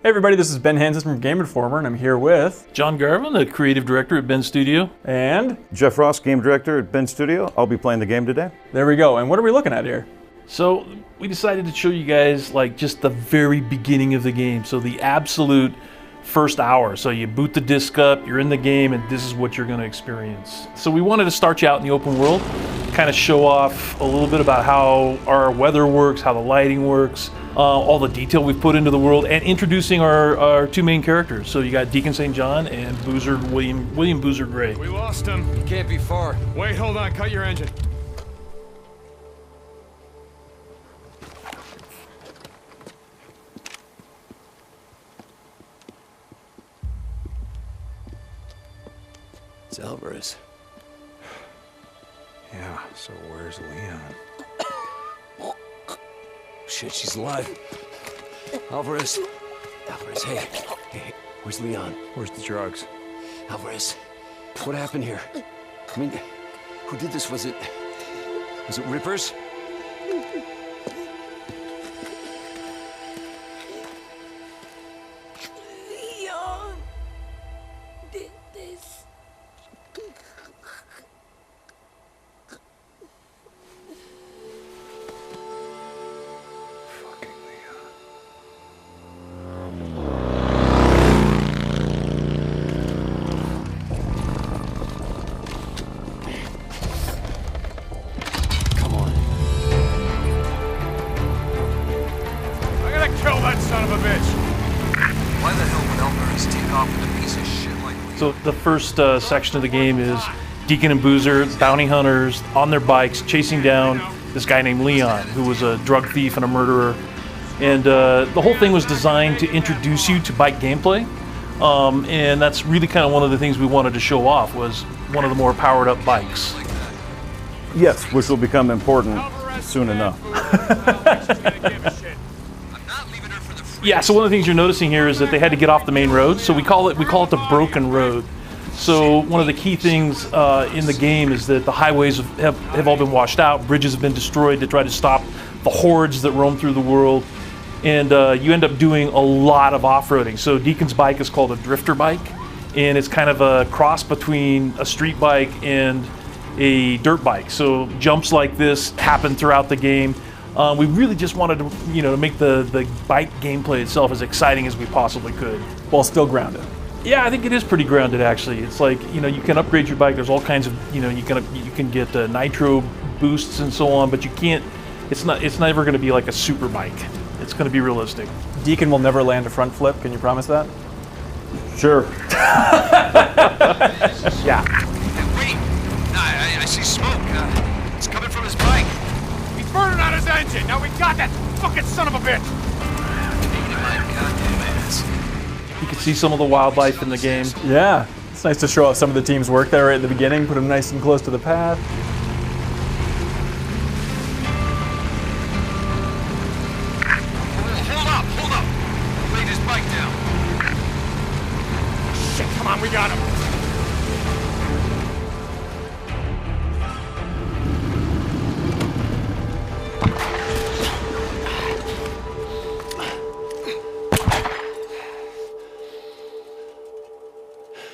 Hey everybody, this is Ben Hanson from Game Informer, and I'm here with John Garvin, the creative director at Ben Studio. And Jeff Ross, game director at Ben Studio. I'll be playing the game today. there we go. And what are we looking at here? So we decided to show you guys like just the very beginning of the game. So the absolute first hour. So you boot the disc up, you're in the game, and this is what you're going to experience. So we wanted to start you out in the open world, kind of show off a little bit about how our weather works, how the lighting works, all the detail we've put into the world, and introducing our two main characters. So you got Deacon St. John and Boozer William Boozer Gray. We lost him. He can't be far. Wait, hold on. Cut your engine. It's Alvarez. Yeah, so where's Leon? Shit, she's alive. Alvarez. Alvarez, hey. Hey, where's Leon? Where's the drugs? Alvarez, what happened here? I mean, who did this? Was it Rippers? Leon did this. Fucking Leon. Come on. I gotta kill that son of a bitch! Why the hell would Alvarez take off with a piece of shit like Leon? So the first section of the game is Deacon and Boozer, bounty hunters, on their bikes, chasing down this guy named Leon, who was a drug thief and a murderer. And the whole thing was designed to introduce you to bike gameplay. And that's really kind of one of the things we wanted to show off, was one of the more powered up bikes. Yes, which will become important soon enough. I'm not leaving her for the free. Yeah, so one of the things you're noticing here is that they had to get off the main road, so we call it the broken road. So one of the key things in the game is that the highways have all been washed out, bridges have been destroyed to try to stop the hordes that roam through the world, and you end up doing a lot of off-roading. So Deacon's bike is called a drifter bike, and it's kind of a cross between a street bike and a dirt bike. So jumps like this happen throughout the game. We really just wanted to, to make the bike gameplay itself as exciting as we possibly could. While still grounded. Yeah, I think it is pretty grounded actually. It's like, you can upgrade your bike. There's all kinds of, you can get nitro boosts and so on, but you can't. It's never going to be like a super bike. It's going to be realistic. Deacon will never land a front flip, can you promise that? Sure. Yeah. Wait! I see smoke. It's coming from his bike. He's burning out his engine! Now we got that fucking son of a bitch! Taking my goddamn ass. You can see some of the wildlife in the game. Yeah. It's nice to show off some of the team's work there right at the beginning, put them nice and close to the path. Hold up! Laid his bike down. Shit, come on, we got him!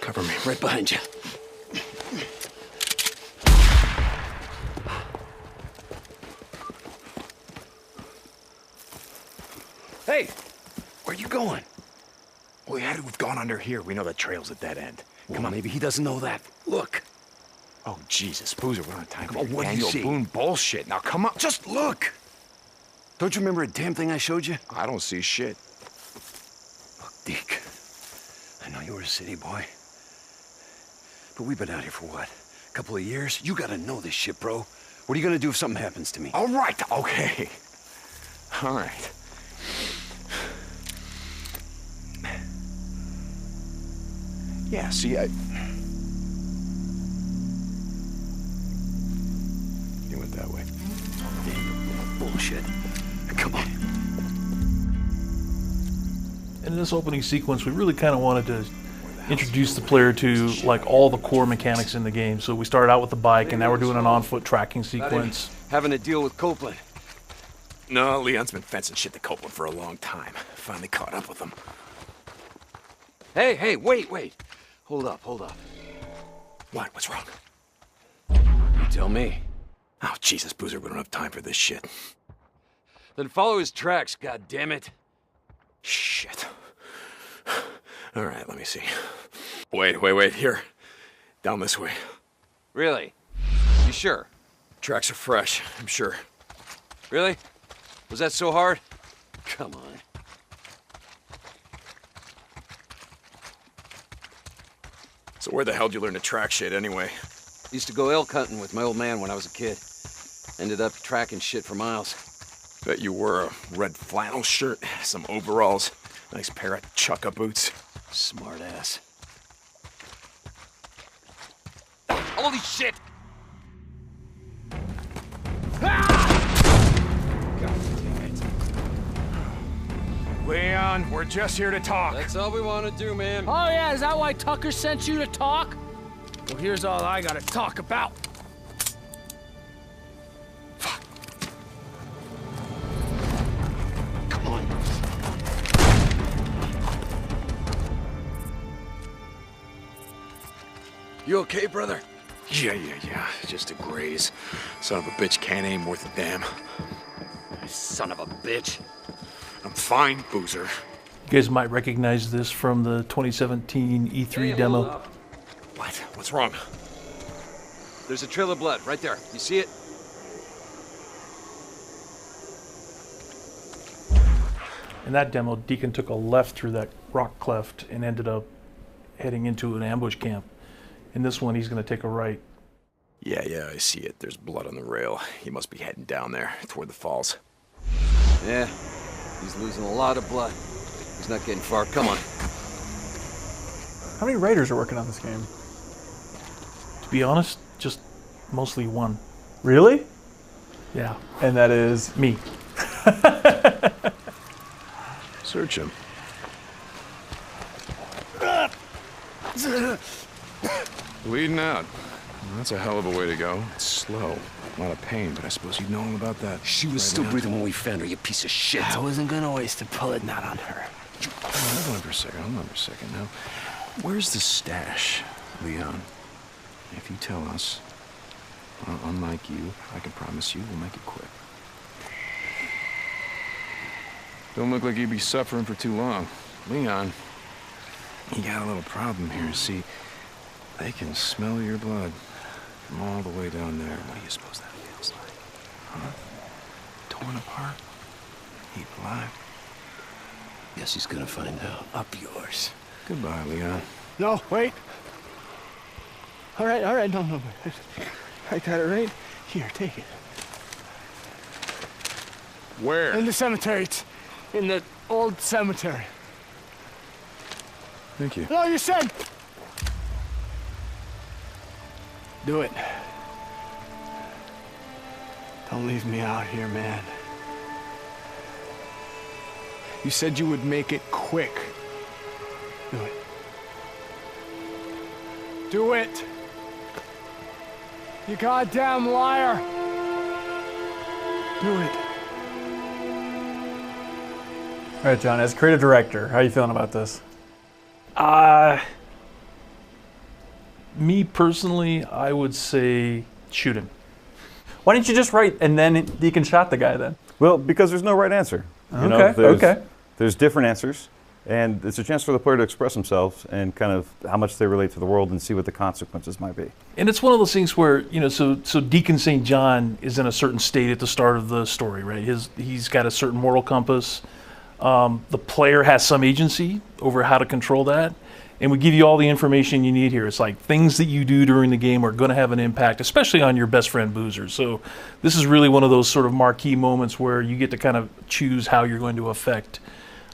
Cover me, right behind you. Hey, where you going? We had to have gone under here. We know the trail's a dead end. Come on, maybe he doesn't know that. Look. Oh, Jesus, Boozer, we're on time Come for on, your what do you annual see? Boone bullshit. Now, come on. Just look. Don't you remember a damn thing I showed you? I don't see shit. Look, Deke. I know you were a city boy. But we've been out here for what? A couple of years? You gotta know this shit, bro. What are you gonna do if something happens to me? All right, okay. All right. Yeah, see, you went that way. Damn bullshit. Come on. And in this opening sequence, we really kind of wanted to introduce the player to like all the core mechanics in the game. So we started out with the bike, and now we're doing an on-foot tracking sequence. Having a deal with Copeland. No, Leon's been fencing shit to Copeland for a long time. Finally caught up with him. Hey, wait. Hold up. What? What's wrong? You tell me. Oh, Jesus, Boozer, we don't have time for this shit. Then follow his tracks, goddammit. Shit. All right, let me see. Wait. Here. Down this way. Really? You sure? Tracks are fresh, I'm sure. Really? Was that so hard? Come on. So where the hell did you learn to track shit anyway? Used to go elk hunting with my old man when I was a kid. Ended up tracking shit for miles. Bet you wore a red flannel shirt, some overalls, nice pair of chukka boots. Smart ass. Holy shit! Leon, we're just here to talk. That's all we want to do, man. Oh yeah, is that why Tucker sent you to talk? Well, here's all I gotta talk about. Come on. You okay, brother? Yeah. Just a graze. Son of a bitch can't aim worth a damn. Son of a bitch. I'm fine, Boozer. You guys might recognize this from the 2017 E3 demo. Hold up. What? What's wrong? There's a trail of blood right there. You see it? In that demo, Deacon took a left through that rock cleft and ended up heading into an ambush camp. In this one, he's going to take a right. Yeah, I see it. There's blood on the rail. He must be heading down there, toward the falls. Yeah. He's losing a lot of blood. He's not getting far. Come on. How many writers are working on this game? To be honest, just mostly one. Really? Yeah. And that is Me. Search him. Bleeding out. That's a hell of a way to go. It's slow. A lot of pain, but I suppose you'd know all about that. She was still breathing when we found her, you piece of shit. I wasn't gonna waste a bullet, not on her. Hold on for a second now. Where's the stash, Leon? If you tell us, unlike you, I can promise you we'll make it quick. Don't look like you'd be suffering for too long. Leon, you got a little problem here. See, they can smell your blood from all the way down there. What do you suppose that feels like? Huh? Torn apart? Heap alive? Guess he's gonna find out. Up yours. Goodbye, Leon. No, wait. All right, no. I got it right here, take it. Where? In the cemetery. It's in the old cemetery. Thank you. No, you said. Do it. Don't leave me out here, man. You said you would make it quick. Do it. Do it. You goddamn liar. Do it. all right, John. As creative director, how are you feeling about this? Me personally, I would say shoot him. Why didn't you just write and then Deacon shot the guy then? Well, because there's no right answer. You know, Okay. There's different answers, and it's a chance for the player to express themselves and kind of how much they relate to the world and see what the consequences might be. And it's one of those things where, you know, so Deacon St. John is in a certain state at the start of the story, right? He's got a certain moral compass. The player has some agency over how to control that. And we give you all the information you need here. It's like things that you do during the game are going to have an impact, especially on your best friend Boozer. So this is really one of those sort of marquee moments where you get to kind of choose how you're going to affect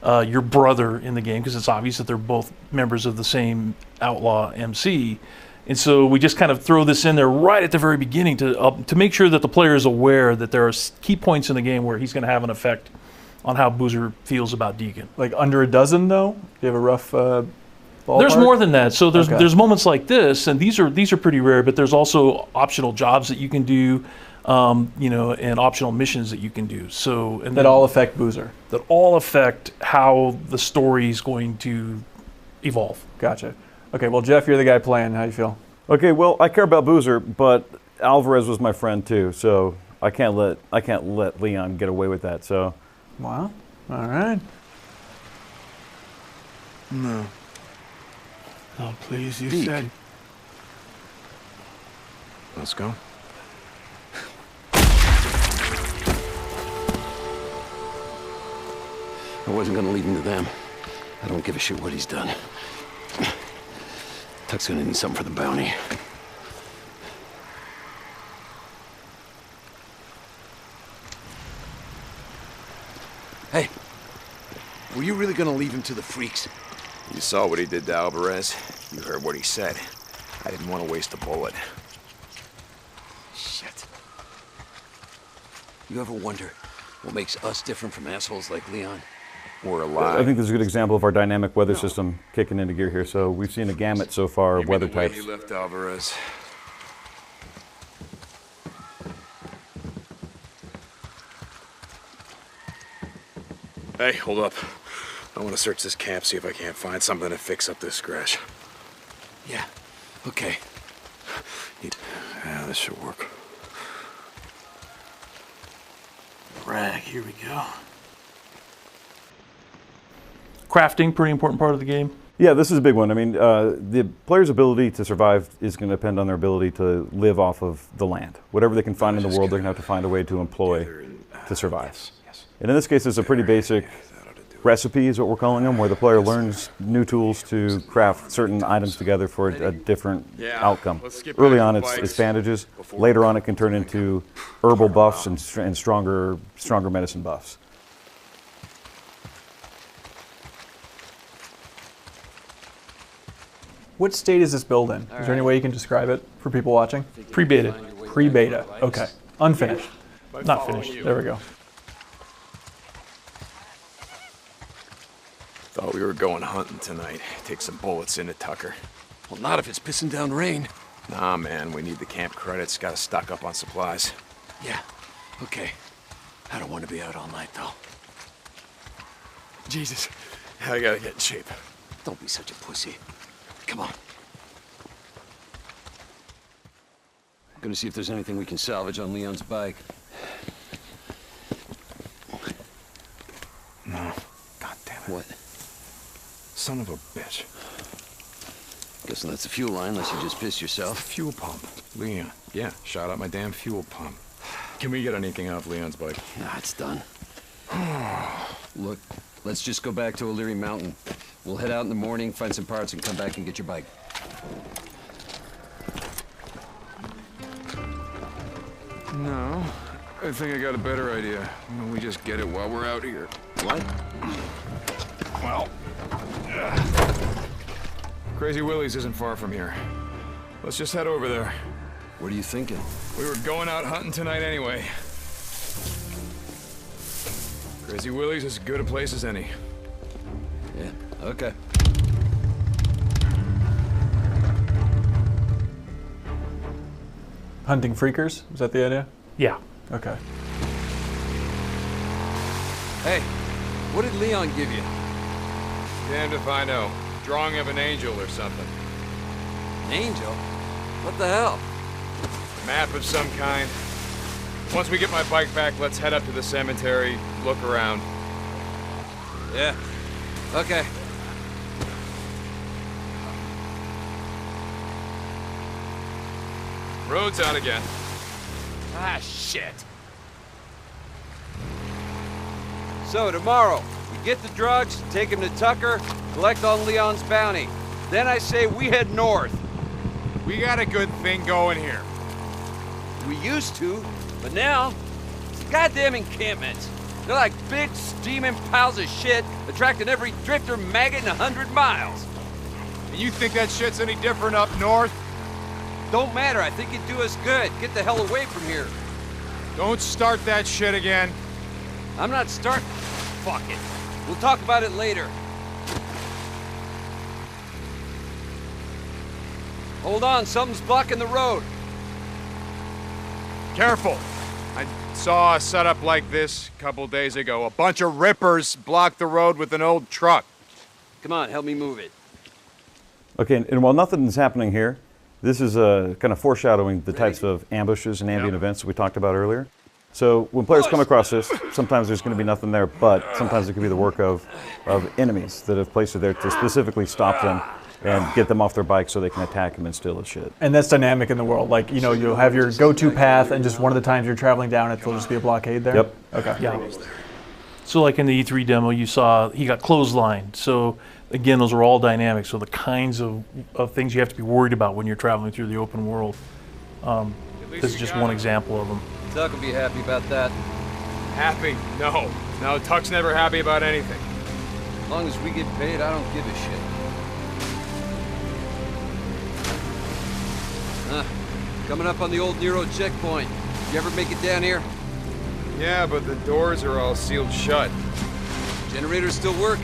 your brother in the game, because it's obvious that they're both members of the same outlaw MC. And so we just kind of throw this in there right at the very beginning to make sure that the player is aware that there are key points in the game where he's going to have an effect on how Boozer feels about Deacon. Like under a dozen, though? Do you have a rough ballpark? There's more than that. So Okay. there's moments like this, and these are pretty rare. But there's also optional jobs that you can do, you know, and optional missions that you can do. So and That all affect Boozer. that all affect how the story is going to evolve. Gotcha. Okay, well, Jeff, you're the guy playing. How you feel? Okay, well, I care about Boozer, but Alvarez was my friend too, so I can't let Leon get away with that. So. Wow. All right. No. No, please, you Deke. said. Let's go. I wasn't gonna leave him to them. I don't give a shit what he's done. Tuck's gonna need something for the bounty. Hey, were you really gonna leave him to the freaks? You saw what he did to Alvarez. You heard what he said. I didn't want to waste a bullet. Shit. You ever wonder what makes us different from assholes like Leon? We're alive. I think this is a good example of our dynamic weather system kicking into gear here. So we've seen a gamut so far of weather types. He left Alvarez. Hey, hold up. I want to search this camp, see if I can't find something to fix up this scratch. Yeah, okay. Yeah, this should work. Rag, here we go. Crafting, pretty important part of the game. Yeah, this is a big one. I mean, the player's ability to survive is going to depend on their ability to live off of the land. Whatever they can find in the world, they're going to have to find a way to employ to survive. And in this case, it's a pretty basic recipe, is what we're calling them, where the player learns new tools to craft certain items together for a different outcome. Early on, it's bandages. Later on, it can turn into herbal buffs and stronger medicine buffs. What state is this build in? Is there any way you can describe it for people watching? Pre-beta. Pre-beta. Okay. Unfinished. Not finished. There we go. Thought we were going hunting tonight. Take some bullets into Tucker. Well, not if it's pissing down rain. Nah, man, we need the camp credits. Gotta stock up on supplies. Yeah, okay. I don't want to be out all night, though. Jesus, I gotta get in shape. Don't be such a pussy. Come on. I'm gonna see if there's anything we can salvage on Leon's bike. No. God damn it. What? Son of a bitch. Guessing that's the fuel line, unless you just pissed yourself. Fuel pump. Leon. Yeah, shot out my damn fuel pump. Can we get anything off Leon's bike? Nah, it's done. Look, let's just go back to O'Leary Mountain. We'll head out in the morning, find some parts, and come back and get your bike. No. I think I got a better idea. Why don't we just get it while we're out here? What? Well... Crazy Willie's isn't far from here. Let's just head over there. What are you thinking? We were going out hunting tonight anyway. Crazy Willie's is as good a place as any. Yeah, okay. Hunting freakers? Is that the idea? Yeah. Okay. Hey, what did Leon give you? Damned if I know. Drawing of an angel or something. An angel? What the hell? Map of some kind. Once we get my bike back, let's head up to the cemetery, look around. Yeah. Okay. Road's out again. Ah, shit. So, tomorrow, we get the drugs, take him to Tucker, collect on Leon's bounty. Then I say we head north. We got a good thing going here. We used to, but now, it's the goddamn encampments. They're like big, steaming piles of shit, attracting every drifter maggot in 100 miles. And you think that shit's any different up north? Don't matter, I think it'd do us good. Get the hell away from here. Don't start that shit again. I'm not starting. Fuck it. We'll talk about it later. Hold on, something's blocking the road. Careful. I saw a setup like this a couple days ago. A bunch of rippers blocked the road with an old truck. Come on, help me move it. Okay, and while nothing is happening here, this is kind of foreshadowing the types of ambushes and ambient events that we talked about earlier. So when players come across this, sometimes there's going to be nothing there, but sometimes it could be the work of enemies that have placed it there to specifically stop them and get them off their bike so they can attack them and steal his shit. And that's dynamic in the world. Like, you know, you'll have your go-to path, and just one of the times you're traveling down it, there'll just be a blockade there? Yep. Okay. Yeah. So like in the E3 demo, you saw he got clotheslined. So again, those are all dynamic. So the kinds of things you have to be worried about when you're traveling through the open world. This is just one example of them. Tuck will be happy about that. Happy? No. No, Tuck's never happy about anything. As long as we get paid, I don't give a shit. Coming up on the old Nero checkpoint. You ever make it down here? Yeah, but the doors are all sealed shut. Generators still work?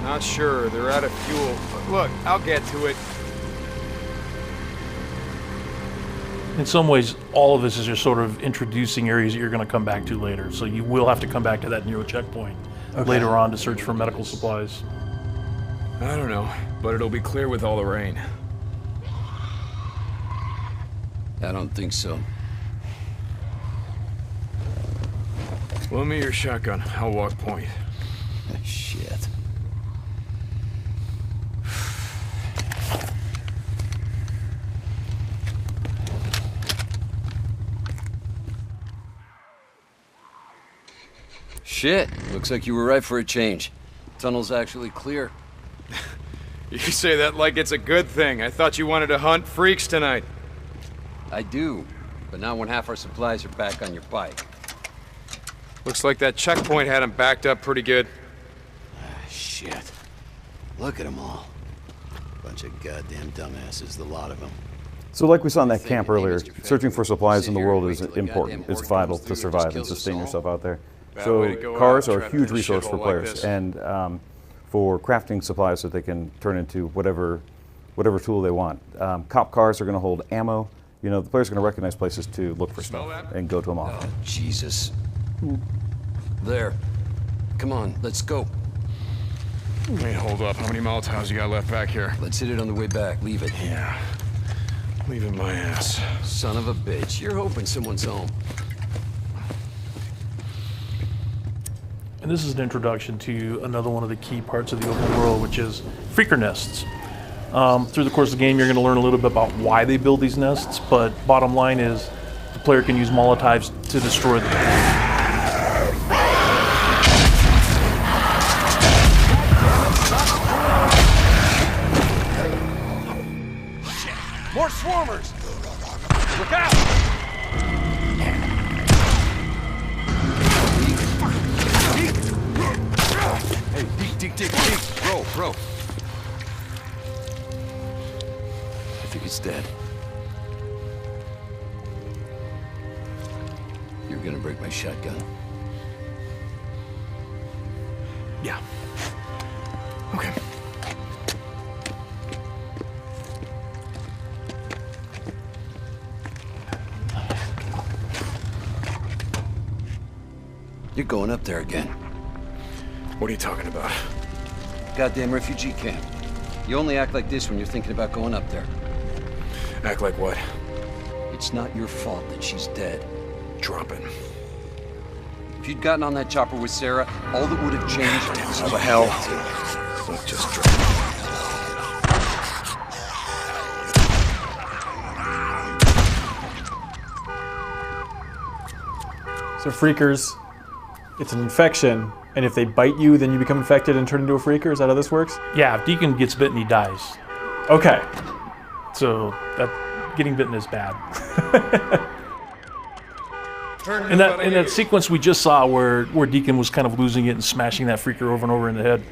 Not sure. They're out of fuel. But look, I'll get to it. In some ways, all of this is just sort of introducing areas that you're going to come back to later. So you will have to come back to that Nero checkpoint later on to search for medical supplies. I don't know, but it'll be clear with all the rain. I don't think so. Loan me your shotgun. I'll walk point. Shit. Shit. Looks like you were right for a change. Tunnel's actually clear. You say that like it's a good thing. I thought you wanted to hunt freaks tonight. I do, but not when half our supplies are back on your bike. Looks like that checkpoint had him backed up pretty good. Shit. Look at them all. Bunch of goddamn dumbasses, the lot of them. So like we saw in that camp earlier, searching for supplies in the world is important. It's vital to survive and sustain yourself out there. So cars are a huge resource for players, and for crafting supplies that they can turn into whatever tool they want. Cop cars are going to hold ammo. You know, the player's going to recognize places to look for stuff and go to them often. Oh, Jesus. There. Come on, let's go. Wait, hold up. How many Molotovs you got left back here? Let's hit it on the way back. Leave it. Yeah. Leave it my ass. Son of a bitch. You're hoping someone's home. And this is an introduction to another one of the key parts of the open world, which is freaker nests. Through the course of the game, you're going to learn a little bit about why they build these nests, but bottom line is the player can use Molotovs to destroy them. More swarmers! Look out! Hey, Deke, bro. I think he's dead. You're gonna break my shotgun. Yeah. Okay. You're going up there again. What are you talking about? Goddamn refugee camp. You only act like this when you're thinking about going up there. Act like what? It's not your fault that she's dead. Drop it. If you'd gotten on that chopper with Sarah, all that would have changed was How the hell? Look, just drop it. So freakers, it's an infection, and if they bite you, then you become infected and turn into a freaker? Is that how this works? Yeah, if Deacon gets bitten, he dies. Okay. So getting bitten is bad. In that sequence we just saw where Deacon was kind of losing it and smashing that freaker over and over in the head,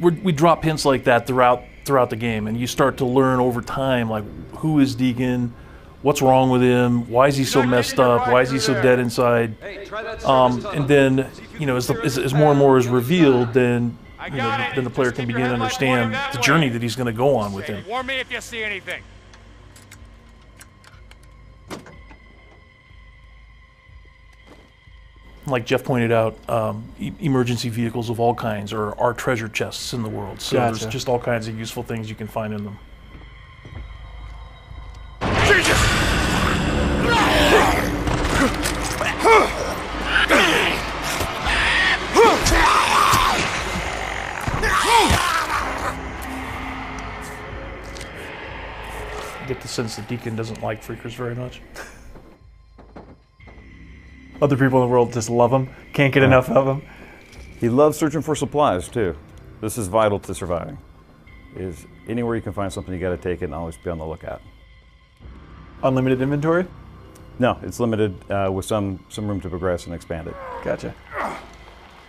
we drop hints like that throughout the game, and you start to learn over time, like, who is Deacon, what's wrong with him, why is he so messed up, why is he so dead inside, and then, you know, as more and more is revealed, then then the player can begin to understand the journey that he's going to go on with him. Warn me if you see anything. like Jeff pointed out, emergency vehicles of all kinds are treasure chests in the world. So Gotcha. there's just all kinds of useful things you can find in them. I get the sense that Deacon doesn't like freakers very much. Other people in the world just love them. Can't get enough of them. He loves searching for supplies too. This is vital to surviving. Is anywhere you can find something, you got to take it and always be on the lookout. Unlimited inventory? No, it's limited with some room to progress and expand it. Gotcha.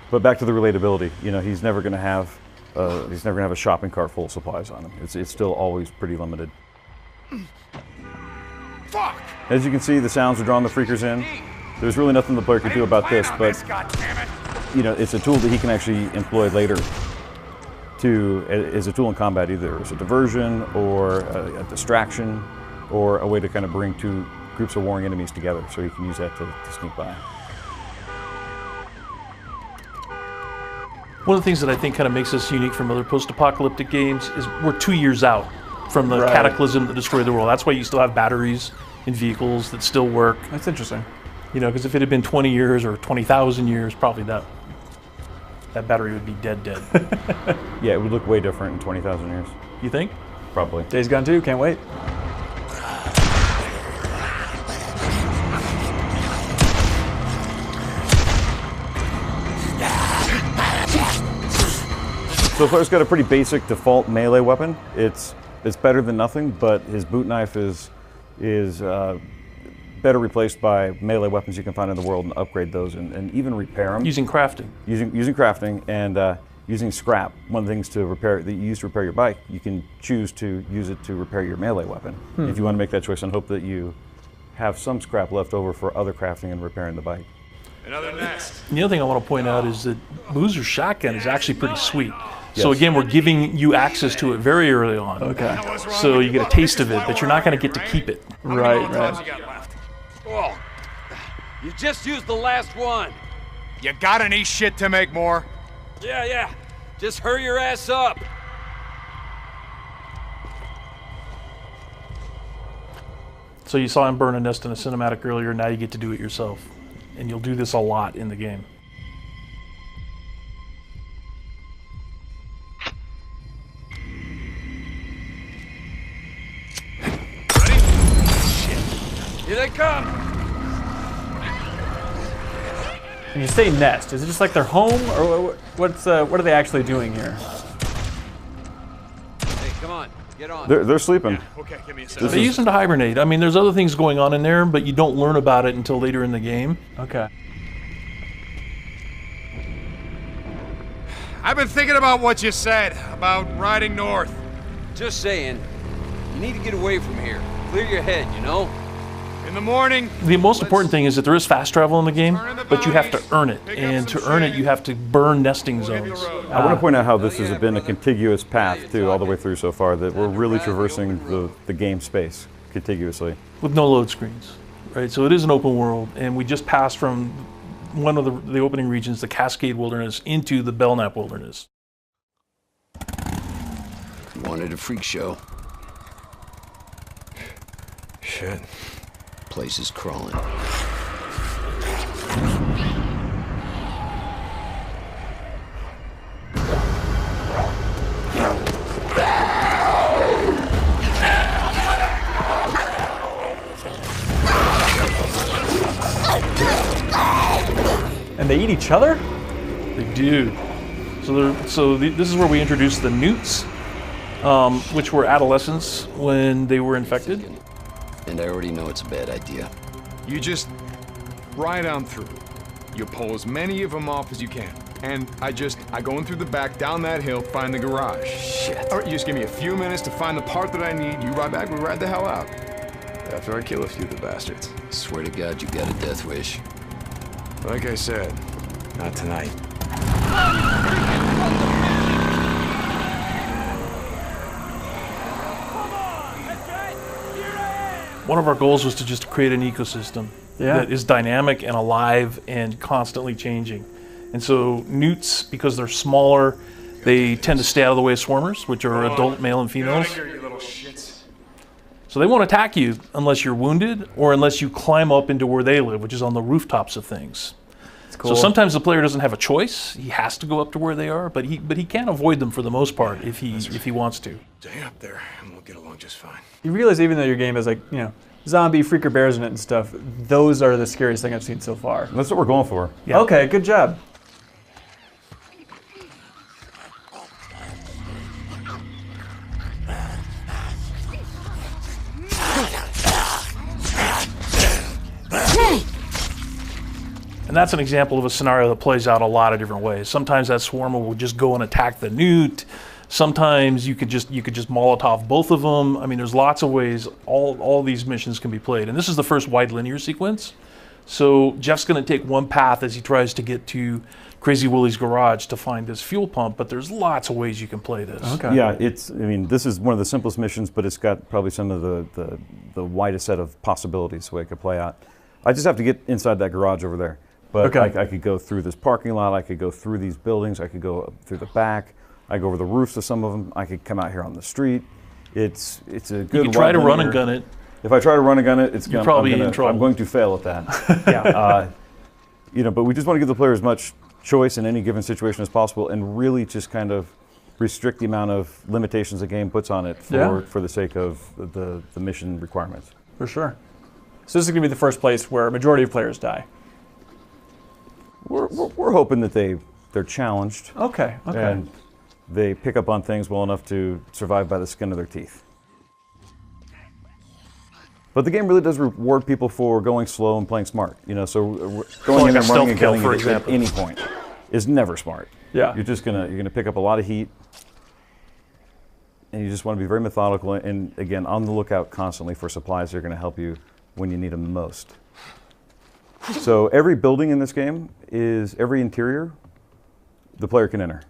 But back to the relatability. You know, he's never going to have a shopping cart full of supplies on him. It's still always pretty limited. Fuck! As you can see, the sounds are drawing the freakers in. There's really nothing the player can do about this, but you know, it's a tool that he can actually employ later as a tool in combat, either as a diversion or a distraction or a way to kind of bring two groups of warring enemies together, so he can use that to sneak by. One of the things that I think kind of makes us unique from other post-apocalyptic games is we're 2 years out from the cataclysm that destroyed the world. That's why you still have batteries in vehicles that still work. That's interesting. You know, because if it had been 20 years or 20,000 years, probably that battery would be dead. Yeah, it would look way different in 20,000 years. You think? Probably. Days Gone 2, can't wait. So the player's got a pretty basic default melee weapon. It's better than nothing, but his boot knife is better replaced by melee weapons you can find in the world and upgrade those and even repair them. Using crafting. Using crafting and using scrap. One of the things to repair that you use to repair your bike, you can choose to use it to repair your melee weapon. If you want to make that choice and hope that you have some scrap left over for other crafting and repairing the bike. Another nest. The other thing I want to point out is that Boozer's shotgun is actually pretty sweet. Yes. So again, we're giving you access to it very early on. Okay. So you get a taste of it, but you're not going to get to keep it. Right. Oh, you just used the last one. You got any shit to make more? Yeah. Just hurry your ass up. So you saw him burn a nest in a cinematic earlier, now you get to do it yourself. And you'll do this a lot in the game. Here they come. And you say nest, is it just like their home, or what are they actually doing here? Hey, come on, get on. They're sleeping. Okay, give me a second. They use them to hibernate. I mean, there's other things going on in there, but you don't learn about it until later in the game. Okay. I've been thinking about what you said about riding north. Just saying, you need to get away from here. Clear your head, you know? In the morning. The most important thing is that there is fast travel in the game, but you have to earn it. And to earn it, you have to burn nesting zones. I want to point out how this has been a contiguous path too, all the way through so far, that we're really traversing the game space contiguously. With no load screens, right? So it is an open world, and we just passed from one of the opening regions, the Cascade Wilderness, into the Belknap Wilderness. Wanted a freak show. Shit. Place is crawling. And they eat each other? They do. This is where we introduce the newts, which were adolescents when they were infected. And I already know it's a bad idea. You just ride on through. You pull as many of them off as you can. And I go in through the back, down that hill, find the garage. Shit. All right, you just give me a few minutes to find the part that I need. You ride back, we ride the hell out. After I kill a few of the bastards. Swear to God, you got a death wish. Like I said, not tonight. One of our goals was to just create an ecosystem. that is dynamic and alive and constantly changing. And so newts, because they're smaller, they tend to stay out of the way of swarmers, which are adult male and females. So they won't attack you unless you're wounded or unless you climb up into where they live, which is on the rooftops of things. Cool. So sometimes the player doesn't have a choice. He has to go up to where they are, but he can avoid them for the most part if he wants to. Stay up there, and we'll get along just fine. You realize even though your game has, like, you know, zombie freaker bears in it and stuff, those are the scariest thing I've seen so far. That's what we're going for. Yeah. Okay, good job. And that's an example of a scenario that plays out a lot of different ways. Sometimes that swarmer will just go and attack the newt. Sometimes you could just Molotov both of them. I mean, there's lots of ways all these missions can be played. And this is the first wide linear sequence. So Jeff's going to take one path as he tries to get to Crazy Willie's garage to find this fuel pump, but there's lots of ways you can play this. Okay. Yeah, I mean, this is one of the simplest missions, but it's got probably some of the widest set of possibilities the way it could play out. I just have to get inside that garage over there. But okay. I could go through this parking lot, I could go through these buildings, I could go up through the back, I go over the roofs of some of them, I could come out here on the street. It's a good. You can try to run and gun it. If I try to run and gun it, You're probably in trouble. I'm going to fail at that. Yeah. You know, but we just want to give the player as much choice in any given situation as possible, and really just kind of restrict the amount of limitations the game puts on it for the sake of the mission requirements. For sure. So this is going to be the first place where a majority of players die. We're hoping that they're challenged. Okay. Okay. And they pick up on things well enough to survive by the skin of their teeth. But the game really does reward people for going slow and playing smart. You know, so going in and running and killing it at any point is never smart. Yeah. You're gonna pick up a lot of heat, and you just want to be very methodical and again on the lookout constantly for supplies that are going to help you when you need them the most. So every building in this game every interior the player can enter.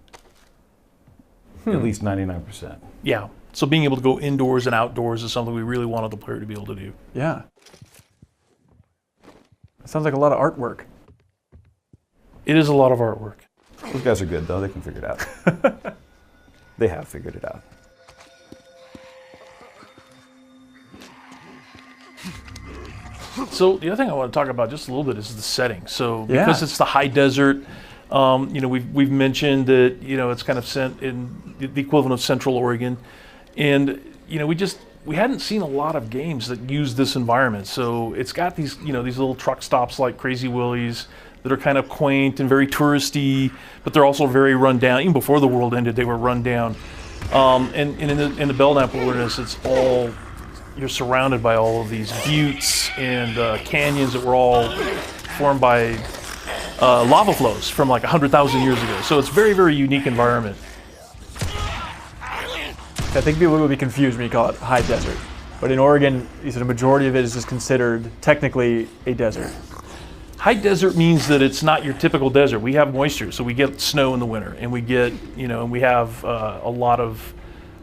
At least 99%. Yeah. So being able to go indoors and outdoors is something we really wanted the player to be able to do. Yeah. It sounds like a lot of artwork. It is a lot of artwork. Those guys are good though, they can figure it out. They have figured it out. So the other thing I want to talk about just a little bit is the setting. So because it's the high desert, you know, we've mentioned that, you know, it's kind of sent in the equivalent of Central Oregon, and you know we hadn't seen a lot of games that use this environment. So it's got these, you know, these little truck stops like Crazy Willie's that are kind of quaint and very touristy, but they're also very run down. Even before the world ended, they were run down. And in the Belknap Wilderness, it's all, you're surrounded by all of these buttes and canyons that were all formed by lava flows from like 100,000 years ago. So it's a very, very unique environment. I think people will be confused when you call it high desert. But in Oregon, you said a majority of it is just considered technically a desert. High desert means that it's not your typical desert. We have moisture, so we get snow in the winter, and we get, you know, and we have a lot of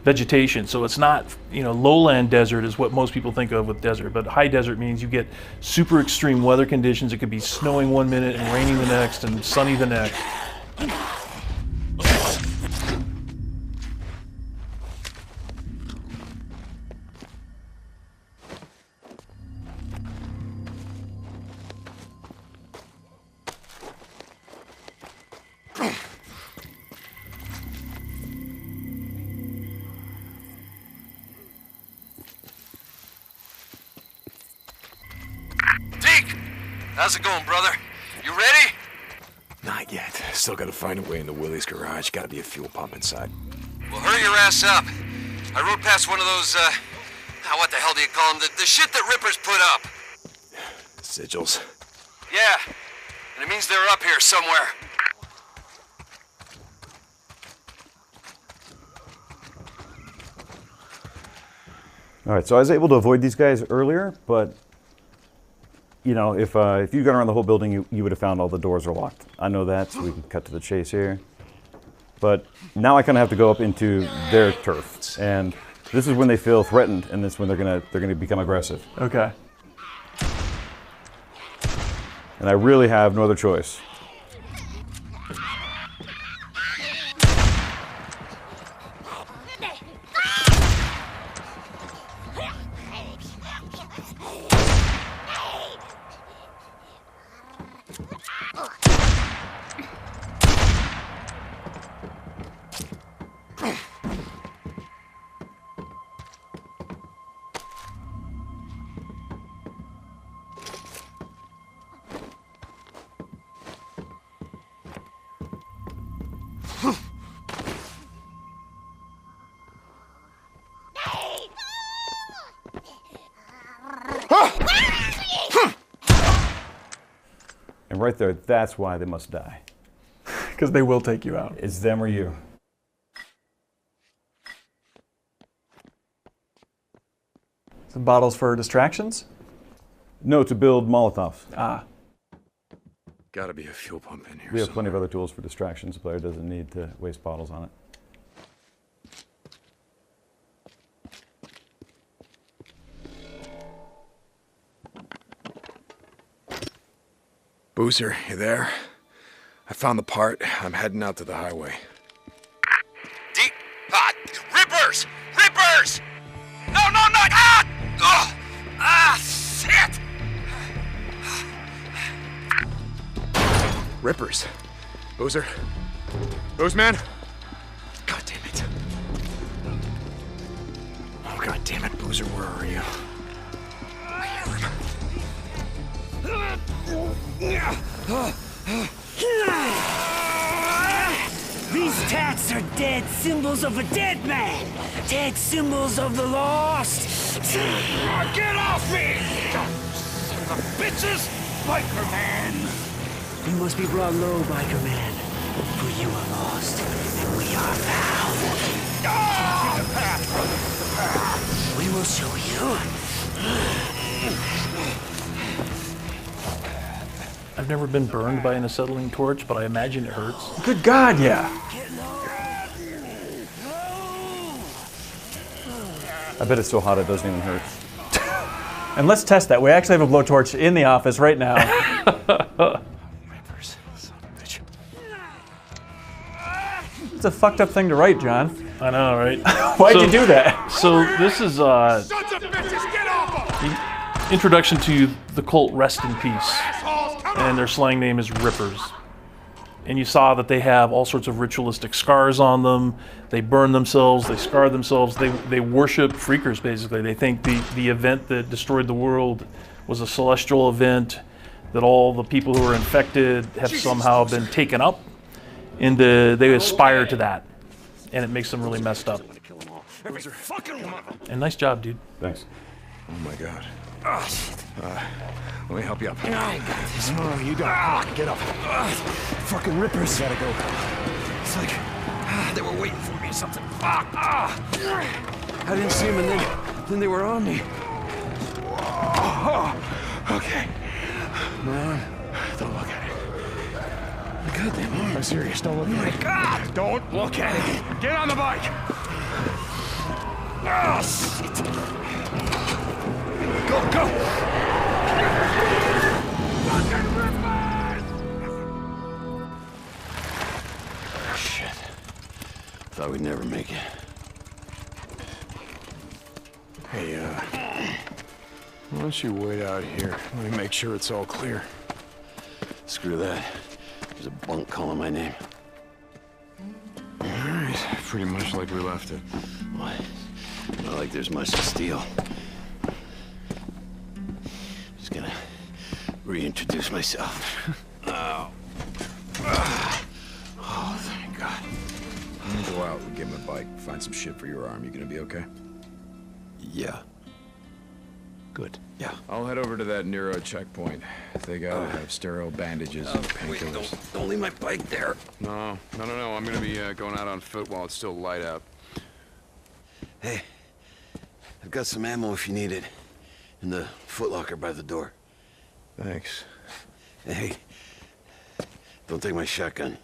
vegetation. So it's not, you know, lowland desert is what most people think of with desert, but high desert means you get super extreme weather conditions. It could be snowing one minute and raining the next and sunny the next. How's it going, brother? You ready? Not yet. Still gotta find a way into Willie's garage. Gotta be a fuel pump inside. Well, hurry your ass up. I rode past one of those, what the hell do you call them? The shit that Rippers put up. Sigils. Yeah, and it means they're up here somewhere. All right, so I was able to avoid these guys earlier, but you know, if you'd gone around the whole building, you would have found all the doors are locked. I know that, so we can cut to the chase here. But now I kind of have to go up into their turf, and this is when they feel threatened, and this is when they're gonna become aggressive. Okay. And I really have no other choice. And right there, that's why they must die. Because they will take you out. It's them or you. Some bottles for distractions? No, to build Molotovs. Ah. Gotta be a fuel pump in here. We have plenty of other tools for distractions. The player doesn't need to waste bottles on it. Boozer, you there? I found the part. I'm heading out to the highway. Rippers! Rippers! No, no, no! Ah! Ugh! Ah, shit! Rippers. Boozer? Boozman? God damn it. Oh, God damn it, Boozer, where are you? These tats are dead symbols of a dead man. Dead symbols of the lost. Get off me! Son of a bitches! Biker man! You must be brought low, biker man. For you are lost, and we are found. Ah! We will show you. I've never been burned by an acetylene torch, but I imagine it hurts. Good God, yeah. I bet it's so hot it doesn't even hurt. And let's test that. We actually have a blowtorch in the office right now. Rippers, son of a bitch. It's a fucked up thing to write, John. I know, right? Why'd you do that? So this is Sons of bitches, get off him! the introduction to the cult Rest in Peace. And their slang name is Rippers. And you saw that they have all sorts of ritualistic scars on them. They burn themselves, they scar themselves, they worship freakers, basically. They think the event that destroyed the world was a celestial event, that all the people who were infected have somehow been taken up, and they aspire to that. And it makes them really messed up. And nice job, dude. Thanks. Oh my God. Oh, shit. Let me help you up. I got this. No, you don't. Get up. Fucking rippers. Gotta go. It's like they were waiting for me or something. Fuck. I didn't see them, and then they were on me. Okay. Man, Don't look at it. God damn it. I'm serious. Don't look at it. God! Don't look at it. Get on the bike. Oh, shit. Go, go! Fucking rippers! Shit. Thought we'd never make it. Hey, why don't you wait out here? Let me make sure it's all clear. Screw that. There's a bunk calling my name. All right. Pretty much like we left it. What? Not like there's much to steal. Just gonna reintroduce myself. Oh. Oh, thank God. I'm gonna go out and get my bike, find some shit for your arm. You gonna be okay? Yeah. Good. Yeah. I'll head over to that Nero checkpoint. They gotta have sterile bandages and Wait, painkillers. don't leave my bike there. No. I'm gonna be going out on foot while it's still light out. Hey, I've got some ammo if you need it. In the footlocker by the door. Thanks. Hey, don't take my shotgun.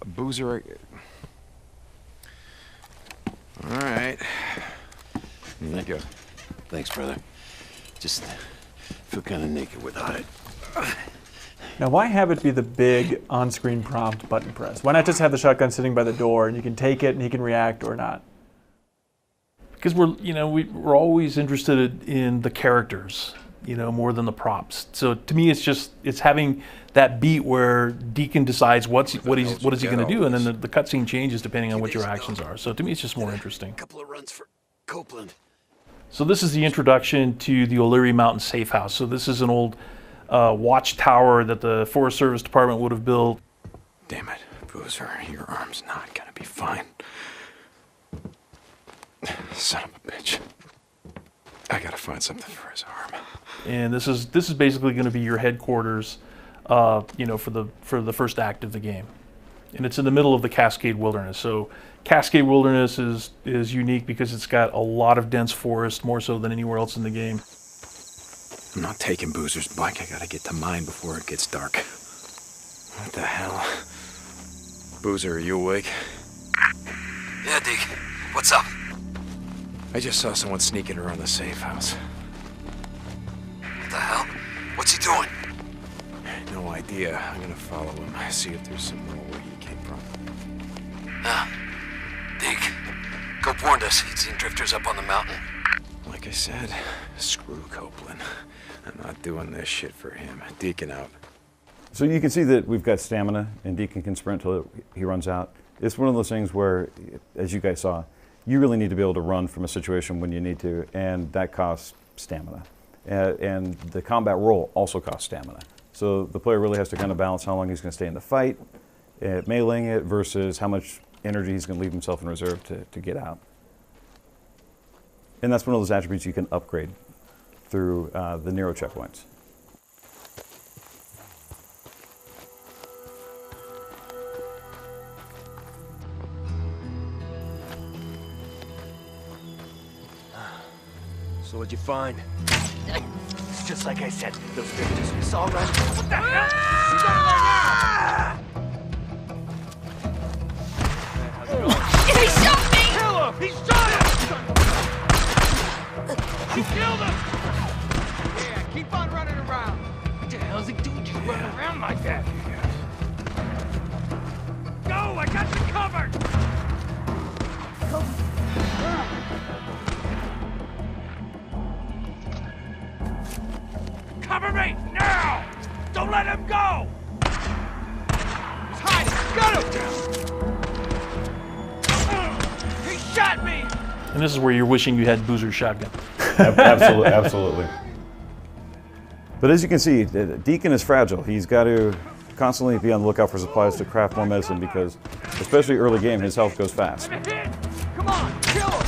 Boozer, All right. Here you go. Thanks, brother. Just feel kind of naked without it. Now, why have it be the big on-screen prompt button press? Why not just have the shotgun sitting by the door and you can take it and he can react or not? Because we're always interested in the characters, more than the props. So to me, it's having that beat where Deacon decides what is he going to do, and then the cutscene changes depending on what your actions are. So to me, it's just more interesting. Couple of runs for Copeland. So this is the introduction to the O'Leary Mountain Safe House. So this is an old watchtower that the Forest Service Department would have built. Damn it, Boozer, your arm's not gonna be fine. Son of a bitch. I gotta find something for his arm. And this is basically going to be your headquarters, for the first act of the game. And it's in the middle of the Cascade Wilderness. So Cascade Wilderness is unique because it's got a lot of dense forest, more so than anywhere else in the game. I'm not taking Boozer's bike. I gotta get to mine before it gets dark. What the hell? Boozer, are you awake? Yeah, Deke. What's up? I just saw someone sneaking around the safe house. What the hell? What's he doing? No idea. I'm gonna follow him. See if there's some more where he came from. Deke. Cope warned us. He'd seen drifters up on the mountain. Like I said, screw Copeland. I'm not doing this shit for him. Deacon out. So you can see that we've got stamina, and Deacon can sprint till he runs out. It's one of those things where, as you guys saw, you really need to be able to run from a situation when you need to, and that costs stamina. And the combat roll also costs stamina. So the player really has to kind of balance how long he's going to stay in the fight, meleeing it, versus how much energy he's going to leave himself in reserve to get out. And that's one of those attributes you can upgrade through the Nero checkpoints. So what'd you find? It's just like I said. Those drifters we saw running. What the hell? He's over there now! He shot me! Kill him! He shot him! He killed him! Yeah, keep on running around. What the hell's he doing just running around like that? Go! I got you covered! Cover me! Now! Don't let him go! He's hiding! Got him! He shot me! And this is where you're wishing you had Boozer's shotgun. Absolutely, absolutely. But as you can see, Deacon is fragile. He's got to constantly be on the lookout for supplies to craft more medicine because, especially early game, his health goes fast. Come on, kill him!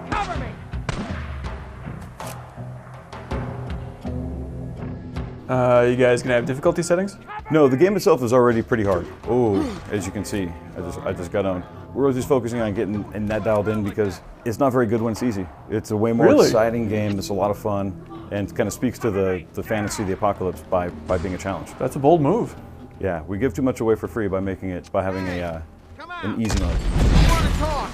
Cover me! You guys gonna have difficulty settings? No, the game itself is already pretty hard. Oh, as you can see, I just got on. We're just focusing on getting that dialed in because it's not very good when it's easy. It's a way more exciting game. It's a lot of fun, and kind of speaks to the fantasy of the apocalypse by being a challenge. That's a bold move. Yeah, we give too much away for free by making it having an easy mode. I want to talk.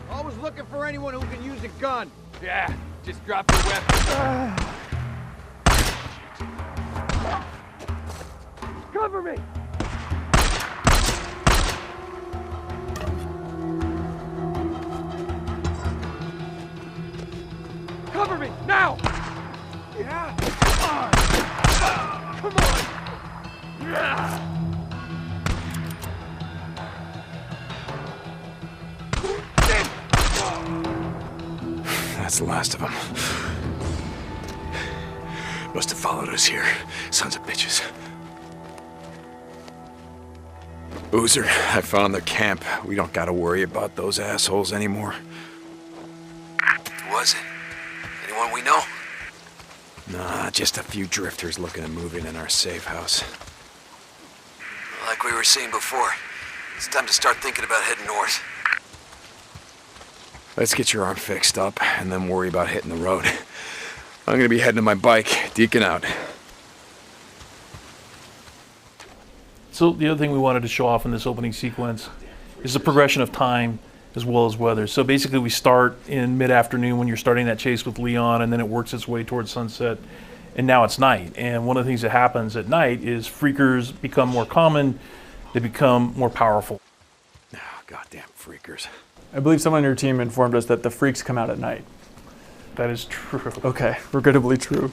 Always looking for anyone who can use a gun. Yeah, just drop your weapon. Cover me! Cover me, now! Yeah! Come on! Yeah! That's the last of them. Must have followed us here. Sons of bitches. Boozer, I found their camp. We don't gotta worry about those assholes anymore. Who was it? Anyone we know? Nah, just a few drifters looking at moving in our safe house. Like we were saying before, it's time to start thinking about heading north. Let's get your arm fixed up, and then worry about hitting the road. I'm gonna be heading to my bike. Deacon out. So the other thing we wanted to show off in this opening sequence is the progression of time as well as weather. So basically we start in mid-afternoon when you're starting that chase with Leon, and then it works its way towards sunset, and now it's night. And one of the things that happens at night is freakers become more common, they become more powerful. Goddamn freakers. I believe someone on your team informed us that the freaks come out at night. That is true. Okay, regrettably true.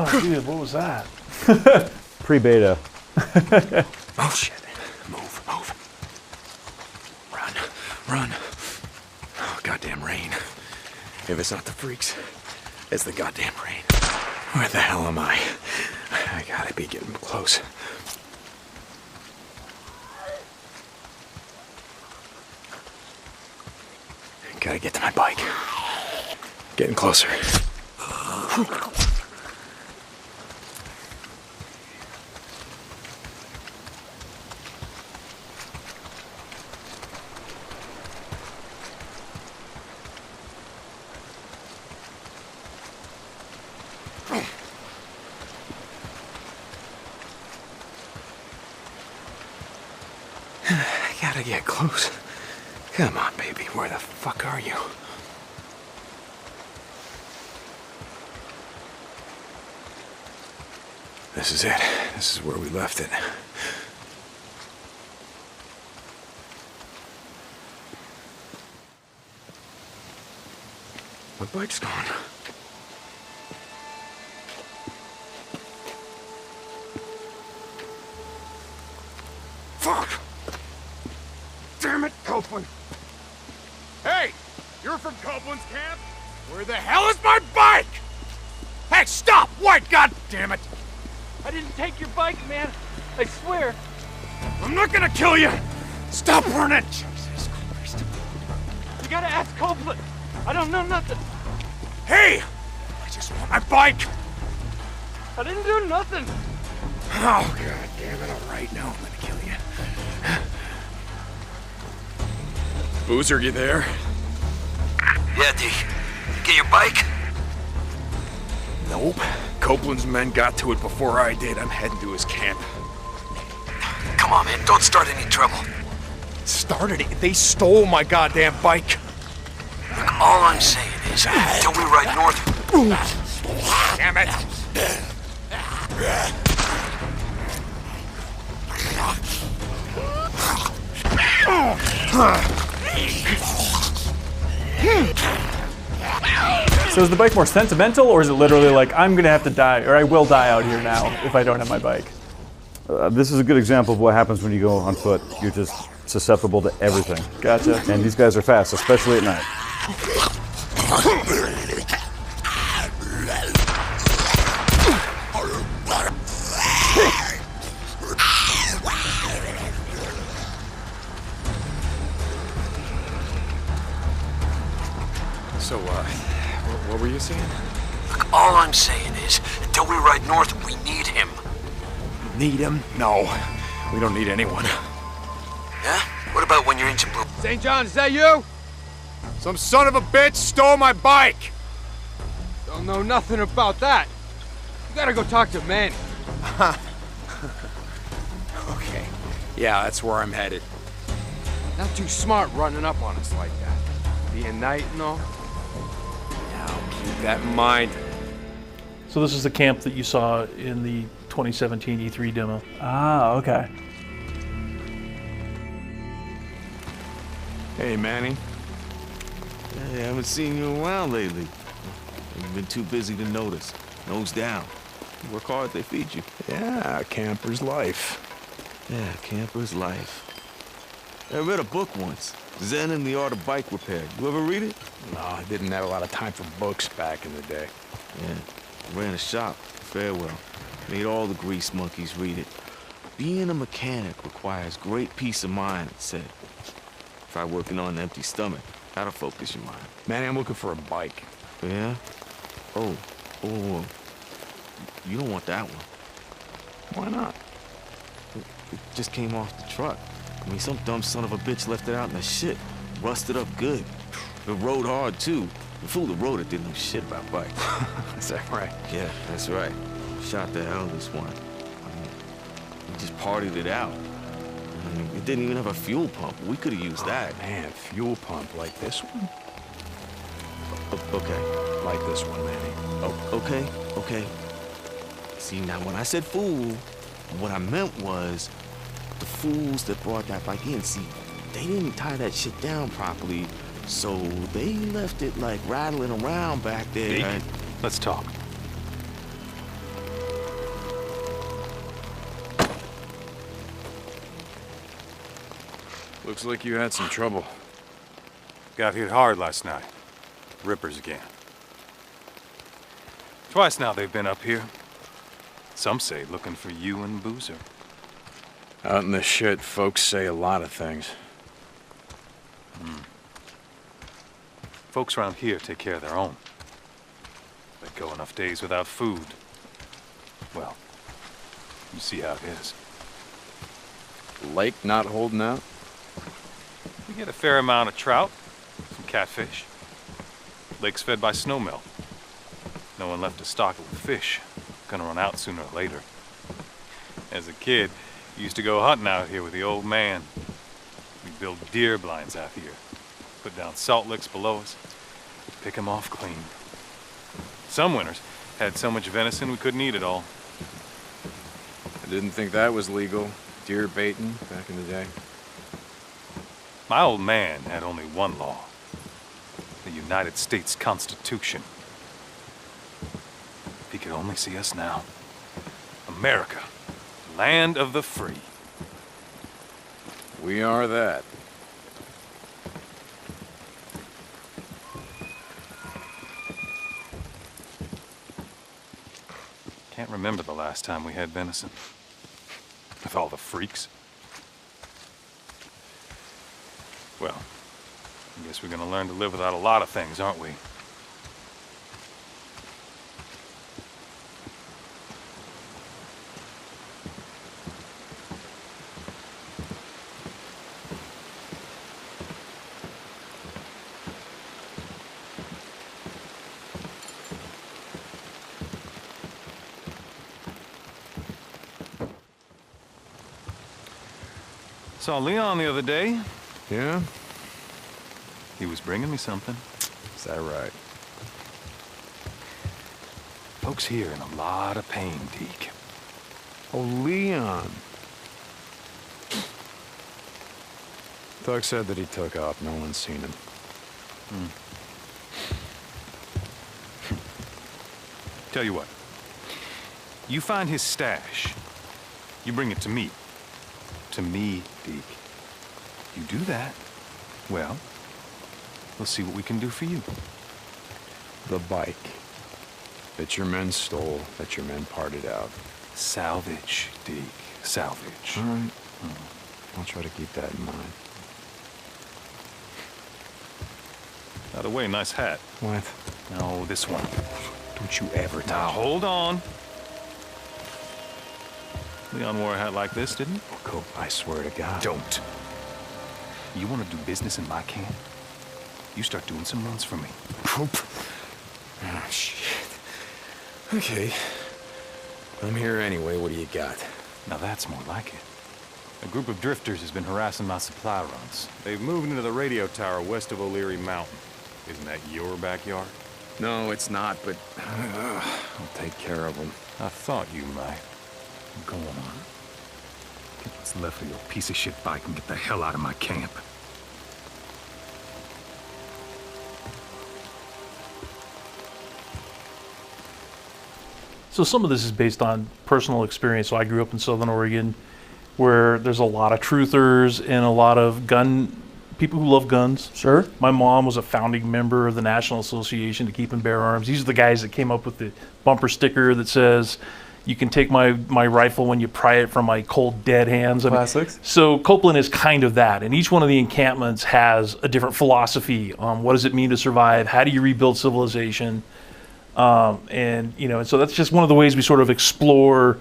Oh, dude, what was that? Pre-beta. Oh, shit. Move. Run. Oh, goddamn rain. If it's not the freaks, it's the goddamn rain. Where the hell am I? I gotta be getting close. Gotta get to my bike. Getting closer. I gotta get close. Come on, baby. Where the fuck are you? This is it. This is where we left it. My bike's gone. Fuck! Damn it, Copeland! Hey! You're from Copeland's camp? Where the hell is my bike? Hey, stop! Wait, god damn it! I didn't take your bike, man. I swear. I'm not gonna kill you! Stop running! Jesus Christ. You gotta ask Copeland. I don't know nothing. Hey! I just want my bike! I didn't do nothing. Oh, god damn it. Alright, now I'm gonna kill you. Boozer, you there? Yeah, D. Get your bike? Nope. Copeland's men got to it before I did. I'm heading to his camp. Come on, man. Don't start any trouble. Started it. They stole my goddamn bike. Look, all I'm saying is, until we ride north... Damn it. So is the bike more sentimental, or is it literally like, I'm gonna have to die, or I will die out here now if I don't have my bike? This is a good example of what happens when you go on foot. You're just susceptible to everything. Gotcha. And these guys are fast, especially at night. So, what were you saying? Look, all I'm saying is, until we ride north, we need him. Need him? No. We don't need anyone. Yeah? What about when your engine blew? St. John, is that you? Some son of a bitch stole my bike! Don't know nothing about that. You gotta go talk to Manny. Okay. Yeah, that's where I'm headed. Not too smart running up on us like that. Being night and all. Now, keep that in mind. So this is the camp that you saw in the 2017 E3 demo. Ah, okay. Hey, Manny. Hey, I haven't seen you in a while lately. You've been too busy to notice. Nose down. You work hard, they feed you. Yeah, camper's life. Yeah, camper's life. I read a book once, Zen and the Art of Bike Repair. You ever read it? No, I didn't have a lot of time for books back in the day. Yeah, I ran a shop, Farewell. Made all the grease monkeys read it. Being a mechanic requires great peace of mind, it said. Try working on an empty stomach. That'll focus your mind. Manny, I'm looking for a bike. Yeah? Oh. You don't want that one. Why not? It just came off the truck. I mean, some dumb son of a bitch left it out in the shit. Rusted up good. It rode hard, too. The fool that rode it didn't know shit about bikes. Is that right? Yeah, that's right. Shot the hell this one. I mean, we just partied it out. I mean, it didn't even have a fuel pump. We could have used that. Man, fuel pump like this one? Okay. Like this one, Manny. Oh, okay. See, now when I said fool, what I meant was the fools that brought that bike in. See, they didn't tie that shit down properly, so they left it like rattling around back there. Deke, and... let's talk. Looks like you had some trouble. Got hit hard last night. Rippers again. Twice now they've been up here. Some say looking for you and Boozer. Out in the shit, folks say a lot of things. Folks around here take care of their own. They go enough days without food. Well, you see how it is. Lake not holding out? We get a fair amount of trout, some catfish. Lake's fed by snowmelt. No one left to stock it with fish. Gonna run out sooner or later. As a kid, used to go hunting out here with the old man. We'd build deer blinds out here. Put down salt licks below us. Pick 'em off clean. Some winters had so much venison we couldn't eat it all. I didn't think that was legal. Deer baiting back in the day. My old man had only one law. The United States Constitution. If he could only see us now. America, land of the free. We are that. Can't remember the last time we had venison. With all the freaks. Well, I guess we're gonna learn to live without a lot of things, aren't we? Saw Leon the other day. Yeah? He was bringing me something. Is that right? Folks here in a lot of pain, Deke. Oh, Leon. Thug said that he took off. No one's seen him. Tell you what. You find his stash. You bring it to me. To me, Deke. You do that, well, we'll see what we can do for you. The bike that your men stole, that your men parted out. Salvage, Deke. Salvage. All right. I'll try to keep that in mind. By the way, nice hat. What? No, this one. Don't you ever touch Now, it. hold on. Leon wore a hat like this, didn't he? Cool. I swear to God. Don't. You want to do business in my camp? You start doing some runs for me. Poop. Oh, shit. Okay. I'm here anyway. What do you got? Now that's more like it. A group of drifters has been harassing my supply runs. They've moved into the radio tower west of O'Leary Mountain. Isn't that your backyard? No, it's not, but I'll take care of them. I thought you might. Go on. Get what's left of your piece of shit bike and get the hell out of my camp. So some of this is based on personal experience. So I grew up in Southern Oregon, where there's a lot of truthers and a lot of people who love guns. Sure. My mom was a founding member of the National Association to Keep and Bear Arms. These are the guys that came up with the bumper sticker that says, You can take my rifle when you pry it from my cold, dead hands. Classics. So Copeland is kind of that. And each one of the encampments has a different philosophy on what does it mean to survive, how do you rebuild civilization. And so that's just one of the ways we sort of explore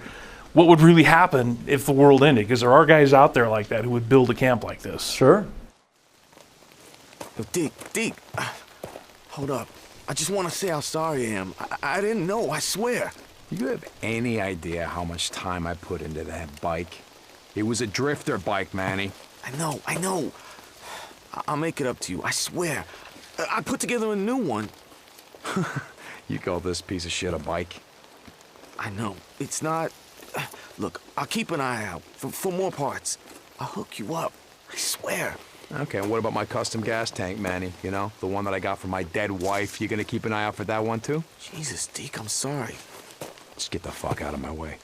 what would really happen if the world ended. Because there are guys out there like that who would build a camp like this. Sure. Yo, Deke, hold up. I just want to say how sorry I am. I didn't know, I swear. You have any idea how much time I put into that bike? It was a drifter bike, Manny. I know. I'll make it up to you, I swear. I put together a new one. You call this piece of shit a bike? I know. It's not... Look, I'll keep an eye out for more parts. I'll hook you up. I swear. Okay, and what about my custom gas tank, Manny? You know, the one that I got from my dead wife. You gonna keep an eye out for that one, too? Jesus, Deke, I'm sorry. Just get the fuck out of my way.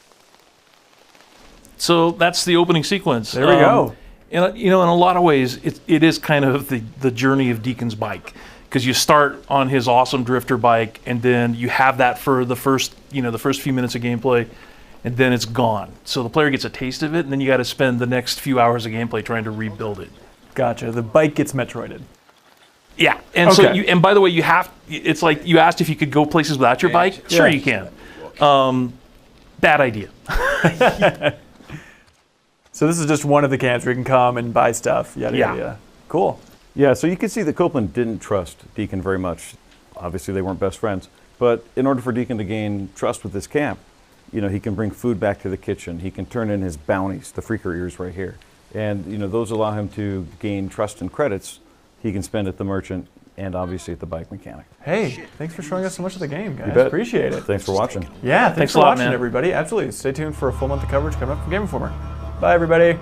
So that's the opening sequence. There we go. And, in a lot of ways, it is kind of the journey of Deacon's bike. Because you start on his awesome drifter bike, and then you have that for the first few minutes of gameplay, and then it's gone. So the player gets a taste of it, and then you got to spend the next few hours of gameplay trying to rebuild it. Gotcha. The bike gets Metroided. Yeah, and so and by the way, it's like you asked if you could go places without your bike. Sure, you can. Bad idea. So this is just one of the camps where you can come and buy stuff. Yada, yada, yada. Cool. Yeah, so you can see that Copeland didn't trust Deacon very much. Obviously, they weren't best friends. But in order for Deacon to gain trust with this camp, he can bring food back to the kitchen. He can turn in his bounties, the freaker ears right here. And, those allow him to gain trust and credits he can spend at the merchant and obviously at the bike mechanic. Hey, thanks for showing us so much of the game, guys. You bet. Appreciate it. Thanks for watching. Yeah, thanks for a lot, watching, man. everybody. Absolutely. Stay tuned for a full month of coverage coming up from Game Informer. Bye, everybody.